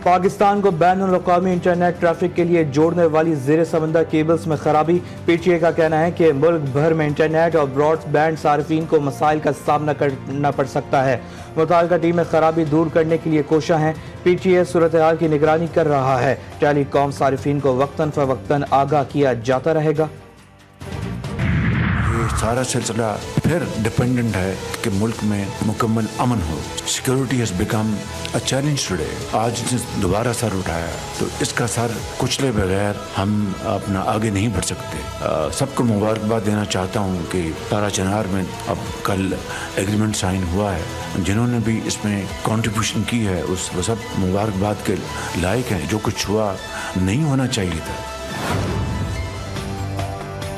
पाकिस्तान को बैन-उल-अक़वामी internet traffic के लिए जोड़ने वाली ज़ेर समंदर केबल्स में खराबी। पीटीए का कहना है कि मुल्क भर में इंटरनेट और ब्रॉडबैंड सार्फिन को मसाइल का सामना करना पड़ सकता है। मुताल्लिका टीमें खराबी दूर करने के लिए कोशा हैं। पीटीए सूरत हाल की निगरानी कर रहा है। टेलीकॉम सार्फिन को वक्तन फ़वक्तन आगाह किया जाता रहेगा। सारा सिलसिला फिर डिपेंडेंट है कि मुल्क में मुकम्मल अमन हो। Security has become a challenge today. आज जिस दोबारा सर उठाया तो इसका सर कुचले बगैर हम अपना आगे नहीं बढ़ सकते। सबको मुबारकबाद देना चाहता हूँ कि तारा चनार में अब कल एग्रीमेंट साइन हुआ है। जिन्होंने भी इसमें कंट्रीब्यूशन की है उस वो सब मुबारकबाद के लायक हैं। जो कुछ हुआ नहीं होना चाहिए था।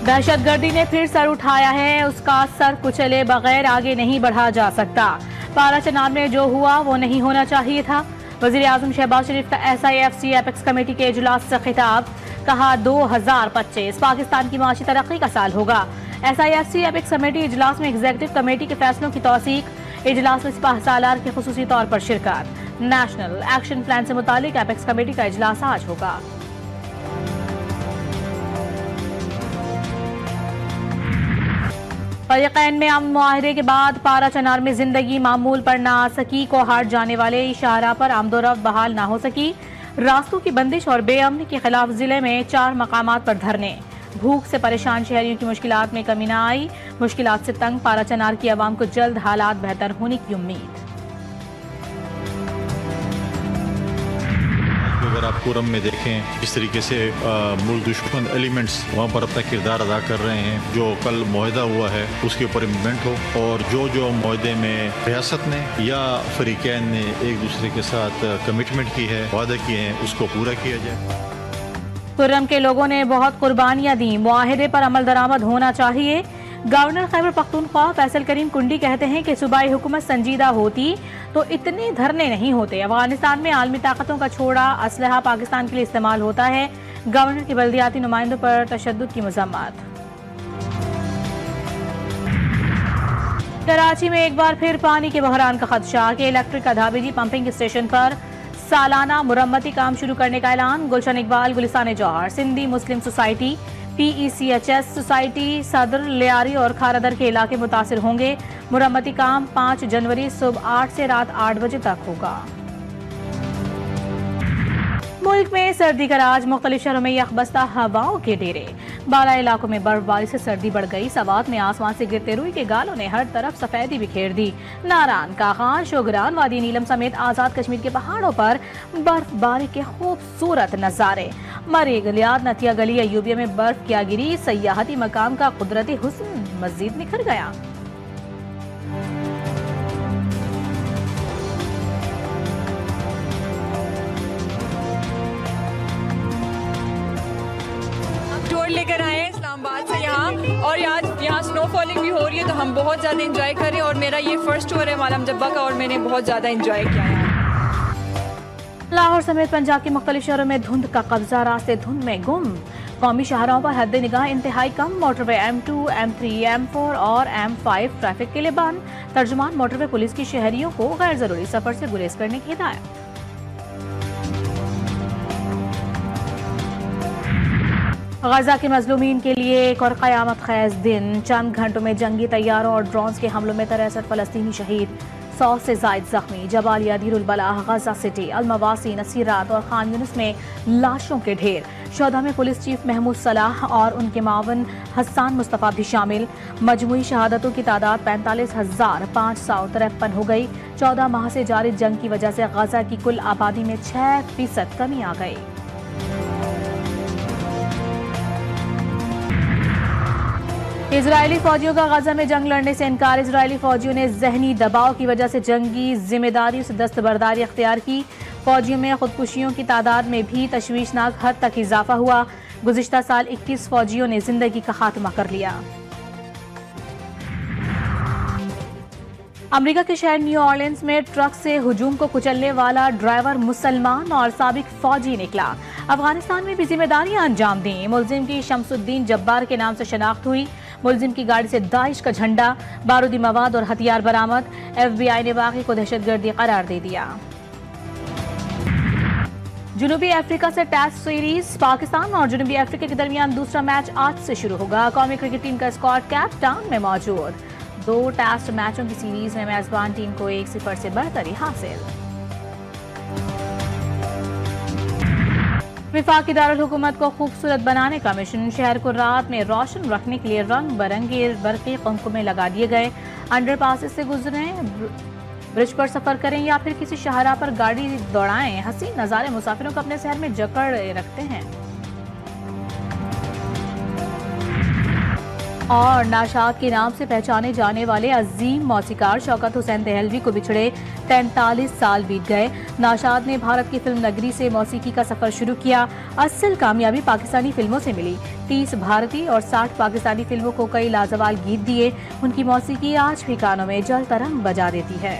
दहशतगर्दी ने फिर सर उठाया है, उसका सर कुचले बगैर आगे नहीं बढ़ा जा सकता। पारा चनार में जो हुआ वो नहीं होना चाहिए था। वज़ीर आज़म शहबाज शरीफ का SIFC एपेक्स कमेटी के इजलास से खिताब। कहा 2025 पाकिस्तान की माशी तरक्की का साल होगा। SIFC एपेक्स कमेटी इजलास में एग्जीक्यूटिव कमेटी के फैसलों की तौसीक। इजलास में सिपाह सालार के खुसूसी तौर पर शिरकत। नेशनल एक्शन प्लान से मुतालिक एपेक्स कमेटी का इजलास आज होगा। फरीक़ैन में अमन मुआहदे के बाद पारा चनार में जिंदगी मामूल पर ना आ सकी। कोहाट जाने वाले शाहराह पर आमदोरफ्त बहाल ना हो सकी। रास्तों की बंदिश और बेअमनी के खिलाफ जिले में 4 मकामात पर धरने। भूख से परेशान शहरियों की मुश्किलात में कमी ना आई। मुश्किलात से तंग पारा चनार की आवाम को जल्द हालात बेहतर होने की उम्मीद। अगर आप कुरम में देखें किस तरीके से मुल्क दुश्मन एलिमेंट्स वहाँ पर अपना किरदार अदा कर रहे हैं। जो कल मुआहदा हुआ है उसके ऊपर इम्प्लीमेंट हो और जो मुआहदे में रियासत ने या फरीकैन ने एक दूसरे के साथ कमिटमेंट की है, वादा किए हैं, उसको पूरा किया जाए। कुर्रम के लोगों ने बहुत कुर्बानियां दी। मुआहदे पर अमल दरामद होना चाहिए। गवर्नर खैबर पख्तूनख्वा फैसल करीम कुंडी कहते हैं कि सूबाई हुकूमत संजीदा होती तो इतने धरने नहीं होते। अफगानिस्तान में आलमी ताकतों का छोड़ा असलहा पाकिस्तान के लिए इस्तेमाल होता है। गवर्नर की बल्दियाती नुमाइंदों पर तशद्दुद की मज़म्मत। कराची में एक बार फिर पानी के बहरान का खदशा के इलेक्ट्रिक अधाबेजी पंपिंग स्टेशन पर सालाना मुरम्मती काम शुरू करने का ऐलान। गुलशन इकबाल, गुलिस्तान जौहर, सिंधी मुस्लिम सोसाइटी, PECHS सोसाइटी, सदर, लियारी और खारादर के इलाके मुतासिर होंगे। मुरम्मती काम 5 जनवरी सुबह 8 से रात 8 बजे तक होगा। मुल्क में सर्दी का राज। मुख्तलिफ शहरों में यखबस्ता हवाओं के डेरे। बाला इलाकों में बर्फबारी से सर्दी बढ़ गई। सवात में आसमान से गिरते रुई के गालों ने हर तरफ सफेदी बिखेर दी। नारान, काखान, शोगरान, वादी नीलम समेत आजाद कश्मीर के पहाड़ों पर बर्फबारी के खूबसूरत नजारे। मरी गलियात, नतिया गली, अयूबिया में बर्फ क्या गिरी। सयाहती मकाम का कुदरती हुस्न मजीद निखर गया। लेकर आए हैं इस्लामाबाद से यहाँ और यहाँ स्नो फॉलिंग भी हो रही है तो हम बहुत ज़्यादा इंजॉय कर रहे हैं। और मेरा ये फर्स्ट टूर है मालम जब्बा का और मैंने बहुत ज़्यादा इंजॉय किया है। लाहौर समेत पंजाब के मुख्तलिफ शहरों में धुंध का कब्जा, रास्ते धुंध में गुम। कौमी शाहराहों पर हद निगाह इंतहाई कम। मोटरवे M2, M3, M4 और M5 ट्रैफिक के लिए बंद। तर्जुमान मोटरवे पुलिस की शहरियों को गैर जरूरी सफर से गुरेज करने की हिदायत। गजा के मजलूमीन के लिए एक और क़यामत ख़ैज़ दिन। चंद घंटों में जंगी तैयारों और ड्रोन्स के हमलों में 63 फ़लस्तीनी शहीद, 100 से ज़ायद जख्मी। जबालिया, दीरुल बलाह, गजा सिटी, अलमवासी, नसीरात और खान यूनिस में लाशों के ढेर। शोधा में पुलिस चीफ महमूद सलाह और उनके मावन हसन मुस्तफ़ा भी शामिल। मजमूई शहादतों की तादाद 45,553 हो गई। 14 माह से जारी जंग की वजह से गजा की कुल आबादी में 6% कमी आ गई। इजरायली फौजियों का गजा में जंग लड़ने से इनकार। इजरायली फौजियों ने जहनी दबाव की वजह से जंगी जिम्मेदारियों से दस्तबरदारी अख्तियार की। फौजियों में खुदकुशियों की तादाद में भी तशवीशनाक हद तक इजाफा हुआ। गुज़िश्ता साल 21 फौजियों ने जिंदगी का खात्मा कर लिया। अमेरिका के शहर न्यू ऑर्लिन्स में ट्रक से हुजूम को कुचलने वाला ड्राइवर मुसलमान और साबिक फौजी निकला। अफगानिस्तान में भी जिम्मेदारियां अंजाम दी। मुलजिम की शमसुद्दीन जब्बार के नाम से शनाख्त हुई। मुलजिम की गाड़ी से दाइश का झंडा, बारूदी मवाद और हथियार बरामद। FBI ने वाक़े को दहशतगर्दी करार दे दिया। जनूबी अफ्रीका से टेस्ट सीरीज पाकिस्तान और जनूबी अफ्रीका के दरमियान दूसरा मैच आज से शुरू होगा। कौमी क्रिकेट टीम का स्क्वाड कैप टाउन में मौजूद। 2 टेस्ट मैचों की सीरीज में मेजबान टीम को 1-0 से बढ़तरी हासिल। वफाकी दारुल हुकूमत को खूबसूरत बनाने का मिशन। शहर को रात में रोशन रखने के लिए रंग बिरंगे बरक़ी कुमकुमे लगा दिए गए। अंडरपासेस से गुजरें, ब्रिज पर सफर करें या फिर किसी शाहराह पर गाड़ी दौड़ाएं, हसीन नज़ारे मुसाफिरों को अपने शहर में जकड़ रखते हैं। और नाशाद के नाम से पहचाने जाने वाले अजीम मौसीकार शौकत हुसैन दहलवी को बिछड़े 43 साल बीत गए। नाशाद ने भारत की फिल्म नगरी से मौसीकी का सफर शुरू किया। असल कामयाबी पाकिस्तानी फिल्मों से मिली। 30 भारतीय और 60 पाकिस्तानी फिल्मों को कई लाजवाब गीत दिए। उनकी मौसीकी आज भी कानों में जल तरंग बजा देती है।